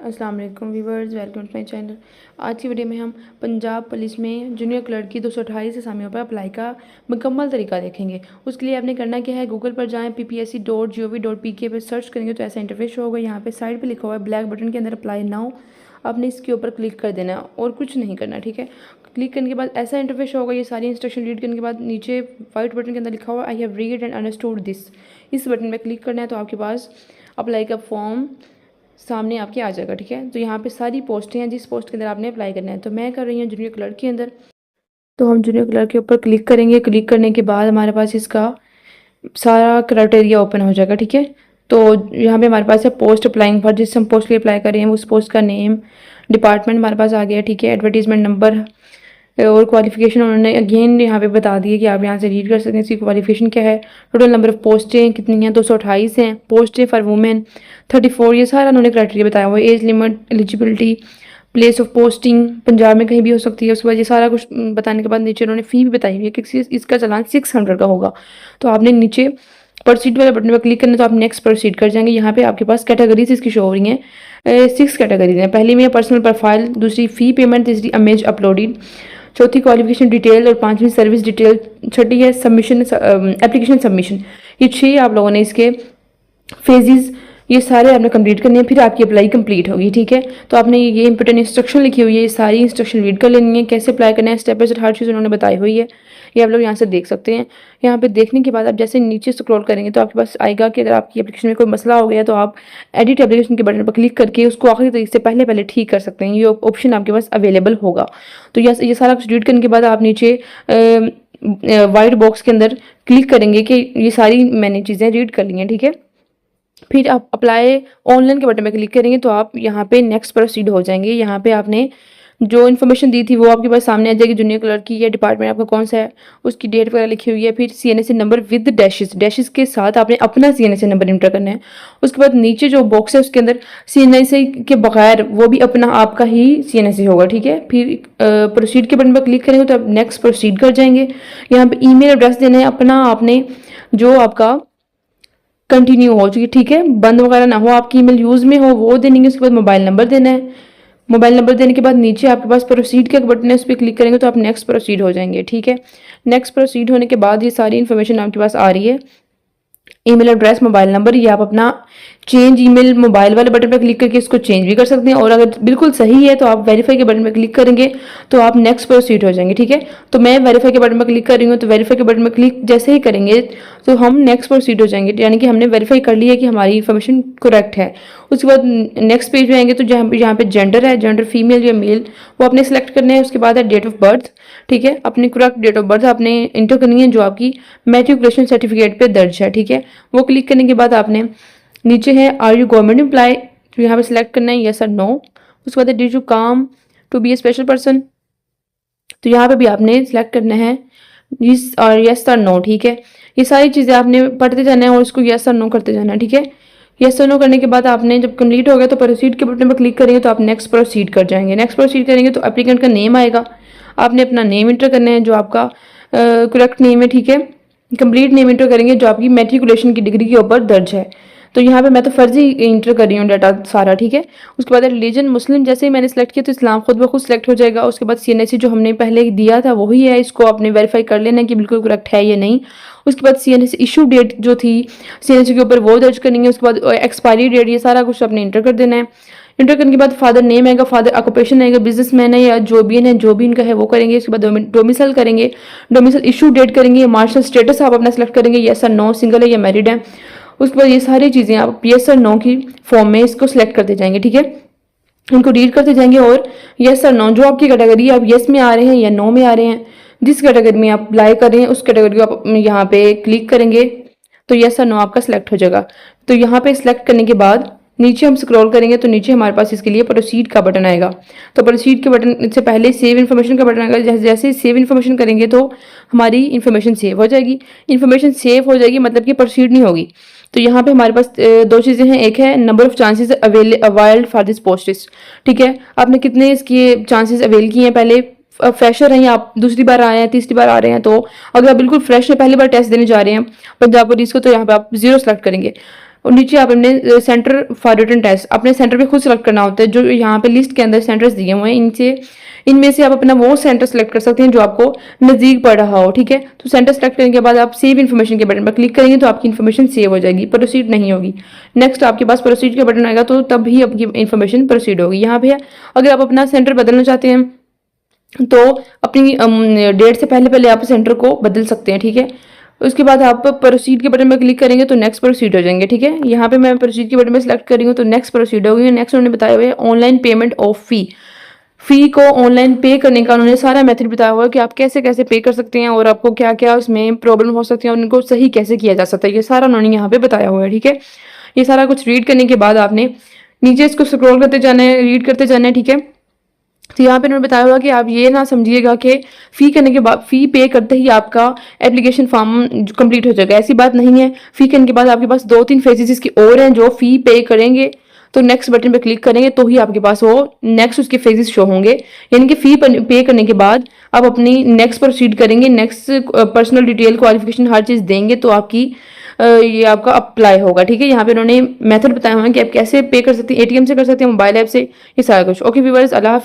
अस्सलाम वालेकुम viewers, welcome to my channel. आज की वीडियो में हम पंजाब पुलिस में जूनियर क्लर्क की 228 असामियों पर अप्लाई का मुकम्मल तरीका देखेंगे। उसके लिए आपने करना क्या है, गूगल पर जाएं, ppsc.gov.pk पर सर्च करेंगे तो ऐसा इंटरफेस होगा। यहाँ पे साइड पे लिखा हुआ है ब्लैक बटन के अंदर अप्लाई नाउ, आपने इसके ऊपर क्लिक कर देना और कुछ नहीं करना, ठीक है। क्लिक करने के बाद ऐसा इंटरफेस होगा। ये सारी इंस्ट्रक्शन रीड करने के बाद नीचे वाइट बटन के अंदर लिखा हुआ I have read and understood this, इस बटन पर क्लिक करना है तो आपके पास अप्लाई का फॉर्म सामने आपके आ जाएगा, ठीक है। तो यहाँ पे सारी पोस्टें हैं जिस पोस्ट के अंदर आपने अप्लाई करना है। तो मैं कर रही हूँ जूनियर क्लर्क के अंदर, तो हम जूनियर क्लर्क के ऊपर क्लिक करेंगे। क्लिक करने के बाद हमारे पास इसका सारा क्राइटेरिया ओपन हो जाएगा, ठीक है। तो यहाँ पे हमारे पास है पोस्ट अप्लाइंग फॉर, जिस हम पोस्ट के लिए अप्लाई कर रहे हैं उस पोस्ट का नेम, डिपार्टमेंट हमारे पास आ गया, ठीक है। एडवर्टीजमेंट नंबर और क्वालिफिकेशन उन्होंने अगेन यहाँ पे बता दी है कि आप यहाँ से रीड कर सकते हैं इसकी क्वालिफिकेशन क्या है। टोटल नंबर ऑफ पोस्टें कितनी हैं, 228 हैं। पोस्टें फॉर वुमेन 34, ये सारा उन्होंने क्राइटेरिया बताया हुआ है। Age limit, eligibility, place of posting Punjab में कहीं भी हो सकती है। उसके बाद ये सारा कुछ बताने के बाद नीचे उन्होंने फ़ी भी बताई हुई है कि इसका चालान 600 का होगा। तो आपने नीचे प्रोसीड वाले बटन पर क्लिक करना, तो आप नेक्स्ट प्रोसीड कर जाएंगे। यहाँ पे आपके पास कैटेगरीज इसकी शो हो रही हैं, 6 कैटेगरीज हैं। पहली में पर्सनल प्रोफाइल, दूसरी फ़ी पेमेंट, तीसरी इमेज अपलोडेड, चौथी क्वालिफिकेशन डिटेल और पांचवी सर्विस डिटेल, छठी है सबमिशन एप्लीकेशन सबमिशन। ये 6 आप लोगों ने इसके फेजेस ये सारे आपने कंप्लीट करने हैं, फिर आपकी अप्लाई कंप्लीट होगी, ठीक है। तो आपने ये इंपोर्टेंट इंस्ट्रक्शन लिखी हुई है, ये सारी इंस्ट्रक्शन रीड कर लेनी है, कैसे अप्लाई करना है, स्टेप बाय स्टेप हर चीज़ उन्होंने बताई हुई है। ये आप लोग यहाँ से देख सकते हैं। यहाँ पे देखने के बाद आप जैसे नीचे स्क्रॉल करेंगे तो आपके पास आएगा कि अगर आपकी एप्लीकेशन में कोई मसला हो गया तो आप एडिट एप्लीकेशन के बटन पर क्लिक करके उसको आखिरी तरीके से पहले ठीक कर सकते हैं। ये ऑप्शन आपके पास अवेलेबल होगा। तो ये सारा कुछ रीड करने के बाद आप नीचे वाइट बॉक्स के अंदर क्लिक करेंगे कि ये सारी मैंने चीज़ें रीड कर ली हैं, ठीक है। फिर आप अप्लाई ऑनलाइन के बटन पे क्लिक करेंगे तो आप यहाँ पे नेक्स्ट प्रोसीड हो जाएंगे। यहाँ पे आपने जो इन्फॉर्मेशन दी थी वो आपके पास सामने आ जाएगी। जूनियर क्लर्क की, या डिपार्टमेंट आपका कौन सा है, उसकी डेट वगैरह लिखी हुई है। फिर CNSA नंबर विद डैशेस के साथ आपने अपना CNSA नंबर इंटर करना है। उसके बाद नीचे जो बॉक्स है उसके अंदर CNSA के बगैर वो भी अपना आपका ही CNSA होगा, ठीक है। फिर प्रोसीड के बटन पर क्लिक करेंगे तो आप नेक्स्ट प्रोसीड कर जाएंगे। यहाँ पे ईमेल एड्रेस देना है अपना, आपने जो आपका कंटिन्यू हो चुकी, ठीक है, बंद वगैरह ना हो, आपकी ईमेल यूज़ में हो वो देनी है। उसके बाद मोबाइल नंबर देना है। मोबाइल नंबर देने के बाद नीचे आपके पास प्रोसीड का बटन है, उस पर क्लिक करेंगे तो आप नेक्स्ट प्रोसीड हो जाएंगे, ठीक है। नेक्स्ट प्रोसीड होने के बाद ये सारी इन्फॉर्मेशन आपके पास आ रही है, ईमेल एड्रेस, मोबाइल नंबर। ये आप अपना चेंज ईमेल मोबाइल वाले बटन पर क्लिक करके इसको चेंज भी कर सकते हैं, और अगर बिल्कुल सही है तो आप वेरीफाई के बटन पर क्लिक करेंगे तो आप नेक्स्ट प्रोसीड हो जाएंगे, ठीक है। तो मैं वेरीफाई के बटन पर क्लिक कर रही हूँ, तो वेरीफाई के बटन पर क्लिक जैसे ही करेंगे तो हम नेक्स्ट प्रोसीड हो जाएंगे, यानी कि हमने वेरीफाई कर लिया कि हमारी इन्फॉर्मेशन करेक्ट है। उसके बाद नेक्स्ट पेज में आएंगे तो यहाँ पे जेंडर है, जेंडर फीमेल या मेल, वो आपने सेलेक्ट करना है। उसके बाद है डेट ऑफ बर्थ, ठीक है, अपनी करेक्ट डेट ऑफ बर्थ आपने इंटर करनी है जो आपकी मैट्रिकुलेशन सर्टिफिकेट पे दर्ज है, ठीक है। वो क्लिक करने के बाद आपने नीचे है आर यू गवर्नमेंट एम्प्लॉय, तो यहाँ पे सिलेक्ट करना है यस और नो। उसके बाद है did you came to be a special person, तो यहाँ पे भी आपने सिलेक्ट करना है यस और नो, ठीक है। ये सारी चीज़ें आपने पढ़ते जाना है और इसको यस और नो करते जाना है, ठीक है। यस और नो करने के बाद आपने जब कंप्लीट हो गया तो प्रोसीड के बटन पर क्लिक करेंगे तो आप नेक्स्ट प्रोसीड कर जाएंगे। नेक्स्ट प्रोसीड करेंगे तो एप्लीकेंट का नेम आएगा, आपने अपना नेम इंटर करना है जो आपका करेक्ट नेम है, ठीक है। कंप्लीट नेम इंटर करेंगे जो आपकी मैट्रिकुलेशन की डिग्री के ऊपर दर्ज है। तो यहाँ पे मैं तो फर्जी इंटर कर रही हूँ डाटा सारा, ठीक है। उसके बाद रिलीजन मुस्लिम, जैसे ही मैंने सेलेक्ट किया तो इस्लाम खुद ब खुद सेलेक्ट हो जाएगा। उसके बाद CNSA जो हमने पहले दिया था वही है, इसको आपने वेरीफाई कर लेना कि बिल्कुल करेक्ट है या नहीं। उसके बाद CNSA इशू डेट जो थी CNSA के ऊपर वो दर्ज करनी है। उसके बाद एक्सपायरी डेट, ये सारा कुछ आपने इंटर कर देना है। इंटर करने के बाद फादर नेम आएगा, फादर ऑक्यूपेशन आएगा, बिजनेसमैन है या जो भी है, जो भी इनका है वो करेंगे। उसके बाद डोमिसाइल करेंगे, डोमिसाइल इशू डेट करेंगे, मार्शल स्टेटस आप अपना सेलेक्ट करेंगे, यस और नो, सिंगल है या मैरिड है। उसके बाद ये सारी चीज़ें आप यस और नो की फॉर्म में इसको सिलेक्ट करते जाएंगे, ठीक है। इनको रीड करते जाएंगे और यस और नो जो आपकी कैटेगरी आप यस में आ रहे हैं या नो में आ रहे हैं, जिस कैटेगरी में आप अप्लाई कर रहे हैं उस कैटेगरी को आप यहाँ पे क्लिक करेंगे तो यस और नो आपका सिलेक्ट हो जाएगा। तो यहाँ पे सिलेक्ट करने के बाद नीचे हम स्क्रॉल करेंगे तो नीचे हमारे पास इसके लिए प्रोसीड का बटन आएगा। तो प्रोसीड के बटन से पहले सेव इन्फॉर्मेशन का बटन आएगा। जैसे ही सेव इन्फॉर्मेशन करेंगे तो हमारी इन्फॉर्मेशन सेव हो जाएगी। इन्फॉर्मेशन सेव हो जाएगी मतलब कि प्रोसीड नहीं होगी। तो यहाँ पे हमारे पास 2 चीज़ें हैं, एक है number of chances availed for this posts, ठीक है। आपने कितने इसके चांसेस अवेल किए हैं, पहले फ्रेशर हैं या आप दूसरी बार आए हैं, तीसरी बार आ रहे हैं। तो अगर आप बिल्कुल फ्रेश है, पहली बार टेस्ट देने जा रहे हैं पंजाब पुलिस को, तो यहाँ पे आप 0 सेलेक्ट करेंगे। और नीचे आप अपने सेंटर फॉर रिटन टेस्ट अपने सेंटर पे खुद सेलेक्ट करना होता है। जो यहाँ पे लिस्ट के अंदर सेंटर्स दिए हुए हैं इनमें से आप अपना वो सेंटर सेलेक्ट कर सकते हैं जो आपको नज़दीक पड़ रहा हो। ठीक है, तो सेंटर सेलेक्ट करने के बाद आप सेव इन्फॉर्मेशन के बटन पर क्लिक करेंगे तो आपकी इन्फॉर्मेशन सेव हो जाएगी, प्रोसीड नहीं होगी। नेक्स्ट आपके पास प्रोसीड का बटन आएगा तो तब ही आपकी इन्फॉर्मेशन प्रोसीड होगी। यहाँ पे अगर आप अपना सेंटर बदलना चाहते हैं तो अपनी डेट से पहले पहले आप सेंटर को बदल सकते हैं। ठीक है, उसके बाद आप प्रोसीड के बटन पर क्लिक करेंगे तो नेक्स्ट प्रोसीड हो जाएंगे। ठीक है, यहाँ पे मैं प्रोसीड के बटन पर सिलेक्ट कर रही हूँ तो नेक्स्ट प्रोसीड हो गई। नेक्स्ट उन्होंने बताया हुआ है ऑनलाइन पेमेंट ऑफ फ़ी को ऑनलाइन पे करने का उन्होंने सारा मेथड बताया हुआ है कि आप कैसे कैसे पे कर सकते हैं और आपको क्या क्या उसमें प्रॉब्लम हो सकती है और उनको सही कैसे किया जा सकता है, ये सारा उन्होंने यहाँ पे बताया हुआ है। ठीक है, ये सारा कुछ रीड करने के बाद आपने नीचे इसको स्क्रॉल करते जाना है, रीड करते जाना है। ठीक है, तो यहाँ पे उन्होंने बताया हुआ कि आप ये ना समझिएगा कि फ़ी करने के बाद फ़ी पे करते ही आपका एप्लीकेशन फॉर्म कंप्लीट हो जाएगा, ऐसी बात नहीं है। फ़ी करने के बाद आपके पास 2-3 फेजेस इसकी और हैं जो फ़ी पे करेंगे तो नेक्स्ट बटन पे क्लिक करेंगे तो ही आपके पास वो नेक्स्ट उसके फेजेस शो होंगे। यानी कि फ़ी पे करने के बाद आप अपनी नेक्स्ट प्रोसीड करेंगे, नेक्स्ट पर्सनल डिटेल क्वालिफिकेशन हर चीज़ देंगे तो आपकी ये आपका अप्लाई होगा। ठीक है, यहाँ पे उन्होंने मेथड बताया हुआ है कि आप कैसे पे कर सकते हैं, एटीएम से कर सकते हैं, मोबाइल ऐप से, ये सारा कुछ। ओके व्यूअर्स, अल्लाह हाफिज़।